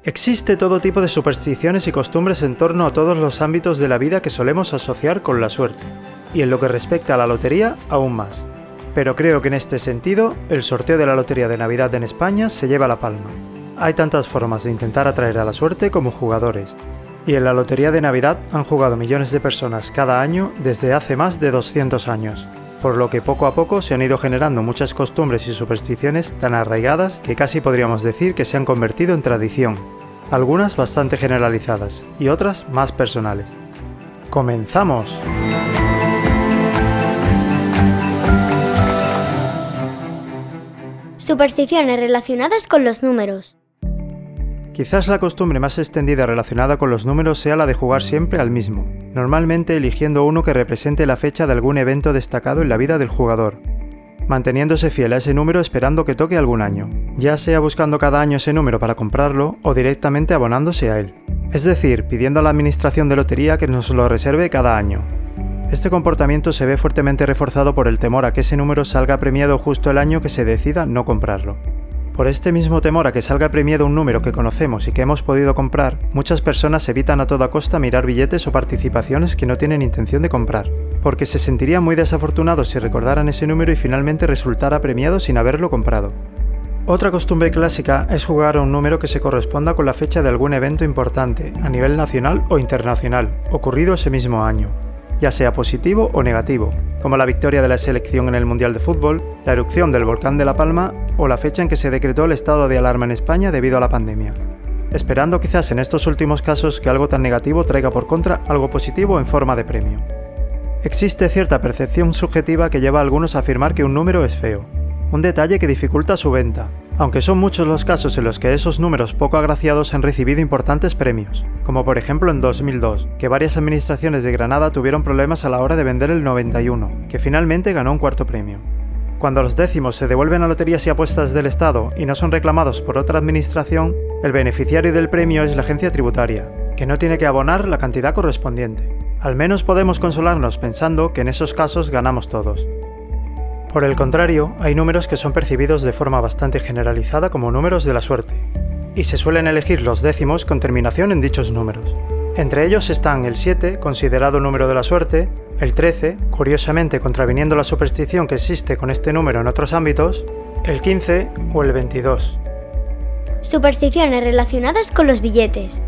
Existe todo tipo de supersticiones y costumbres en torno a todos los ámbitos de la vida que solemos asociar con la suerte, y en lo que respecta a la lotería, aún más. Pero creo que en este sentido, el sorteo de la Lotería de Navidad en España se lleva la palma. Hay tantas formas de intentar atraer a la suerte como jugadores, y en la Lotería de Navidad han jugado millones de personas cada año desde hace más de 200 años, por lo que poco a poco se han ido generando muchas costumbres y supersticiones tan arraigadas que casi podríamos decir que se han convertido en tradición, algunas bastante generalizadas y otras más personales. ¡Comenzamos! Supersticiones relacionadas con los números. Quizás la costumbre más extendida relacionada con los números sea la de jugar siempre al mismo, normalmente eligiendo uno que represente la fecha de algún evento destacado en la vida del jugador, manteniéndose fiel a ese número esperando que toque algún año, ya sea buscando cada año ese número para comprarlo o directamente abonándose a él, es decir, pidiendo a la administración de lotería que nos lo reserve cada año. Este comportamiento se ve fuertemente reforzado por el temor a que ese número salga premiado justo el año que se decida no comprarlo. Por este mismo temor a que salga premiado un número que conocemos y que hemos podido comprar, muchas personas evitan a toda costa mirar billetes o participaciones que no tienen intención de comprar, porque se sentirían muy desafortunados si recordaran ese número y finalmente resultara premiado sin haberlo comprado. Otra costumbre clásica es jugar a un número que se corresponda con la fecha de algún evento importante, a nivel nacional o internacional, ocurrido ese mismo año, ya sea positivo o negativo, como la victoria de la selección en el Mundial de Fútbol, la erupción del volcán de La Palma o la fecha en que se decretó el estado de alarma en España debido a la pandemia, esperando quizás en estos últimos casos que algo tan negativo traiga por contra algo positivo en forma de premio. Existe cierta percepción subjetiva que lleva a algunos a afirmar que un número es feo, un detalle que dificulta su venta, aunque son muchos los casos en los que esos números poco agraciados han recibido importantes premios, como por ejemplo en 2002, que varias administraciones de Granada tuvieron problemas a la hora de vender el 91, que finalmente ganó un cuarto premio. Cuando los décimos se devuelven a loterías y apuestas del Estado y no son reclamados por otra administración, el beneficiario del premio es la agencia tributaria, que no tiene que abonar la cantidad correspondiente. Al menos podemos consolarnos pensando que en esos casos ganamos todos. Por el contrario, hay números que son percibidos de forma bastante generalizada como números de la suerte, y se suelen elegir los décimos con terminación en dichos números. Entre ellos están el 7, considerado número de la suerte, el 13, curiosamente contraviniendo la superstición que existe con este número en otros ámbitos, el 15 o el 22. Supersticiones relacionadas con los billetes.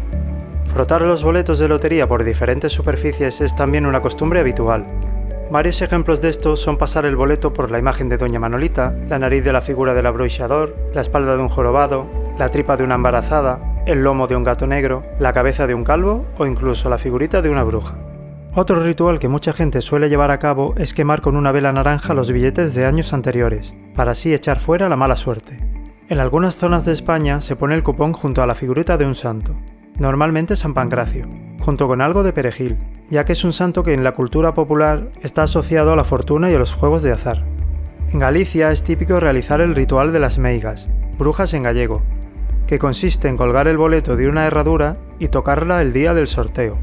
Frotar los boletos de lotería por diferentes superficies es también una costumbre habitual. Varios ejemplos de esto son pasar el boleto por la imagen de Doña Manolita, la nariz de la figura del abruixador, la espalda de un jorobado, la tripa de una embarazada, el lomo de un gato negro, la cabeza de un calvo o incluso la figurita de una bruja. Otro ritual que mucha gente suele llevar a cabo es quemar con una vela naranja los billetes de años anteriores, para así echar fuera la mala suerte. En algunas zonas de España se pone el cupón junto a la figurita de un santo, normalmente San Pancracio, junto con algo de perejil, ya que es un santo que en la cultura popular está asociado a la fortuna y a los juegos de azar. En Galicia es típico realizar el ritual de las meigas, brujas en gallego, que consiste en colgar el boleto de una herradura y tocarla el día del sorteo.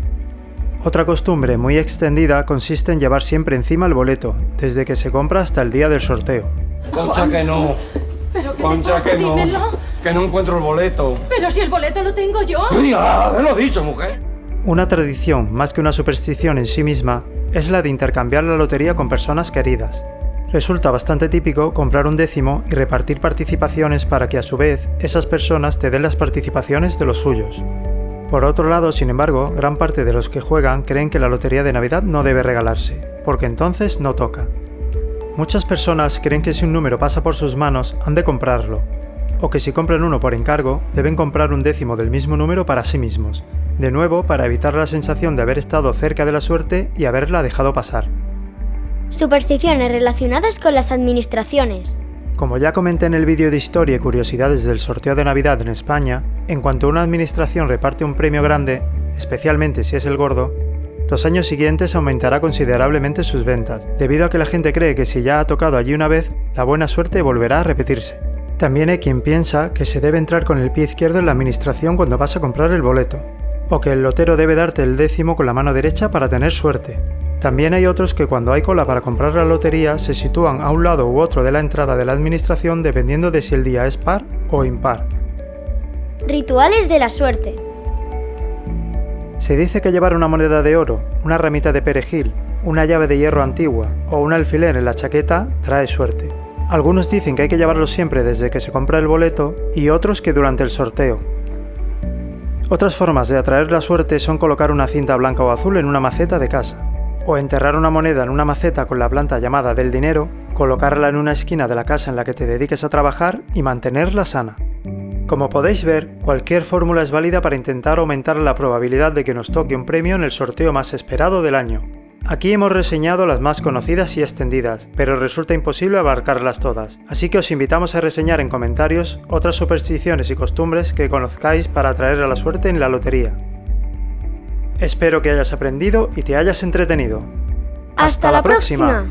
Otra costumbre muy extendida consiste en llevar siempre encima el boleto, desde que se compra hasta el día del sorteo. Concha, que no. ¿Pero qué Concha, te pasa? que no. Dímelo. Que no encuentro el boleto. Pero si el boleto lo tengo yo. ¡Ya, te lo he dicho, mujer! Una tradición, más que una superstición en sí misma, es la de intercambiar la lotería con personas queridas. Resulta bastante típico comprar un décimo y repartir participaciones para que a su vez esas personas te den las participaciones de los suyos. Por otro lado, sin embargo, gran parte de los que juegan creen que la lotería de Navidad no debe regalarse, porque entonces no toca. Muchas personas creen que si un número pasa por sus manos han de comprarlo, o que si compran uno por encargo deben comprar un décimo del mismo número para sí mismos, de nuevo para evitar la sensación de haber estado cerca de la suerte y haberla dejado pasar. Supersticiones relacionadas con las administraciones. Como ya comenté en el vídeo de historia y curiosidades del sorteo de Navidad en España, en cuanto una administración reparte un premio grande, especialmente si es el gordo, los años siguientes aumentará considerablemente sus ventas, debido a que la gente cree que si ya ha tocado allí una vez, la buena suerte volverá a repetirse. También hay quien piensa que se debe entrar con el pie izquierdo en la administración cuando vas a comprar el boleto, o que el lotero debe darte el décimo con la mano derecha para tener suerte. También hay otros que cuando hay cola para comprar la lotería se sitúan a un lado u otro de la entrada de la administración dependiendo de si el día es par o impar. Rituales de la suerte. Se dice que llevar una moneda de oro, una ramita de perejil, una llave de hierro antigua o un alfiler en la chaqueta trae suerte. Algunos dicen que hay que llevarlo siempre desde que se compra el boleto y otros que durante el sorteo. Otras formas de atraer la suerte son colocar una cinta blanca o azul en una maceta de casa, o enterrar una moneda en una maceta con la planta llamada del dinero, colocarla en una esquina de la casa en la que te dediques a trabajar y mantenerla sana. Como podéis ver, cualquier fórmula es válida para intentar aumentar la probabilidad de que nos toque un premio en el sorteo más esperado del año. Aquí hemos reseñado las más conocidas y extendidas, pero resulta imposible abarcarlas todas, así que os invitamos a reseñar en comentarios otras supersticiones y costumbres que conozcáis para atraer a la suerte en la lotería. Espero que hayas aprendido y te hayas entretenido. ¡Hasta la próxima!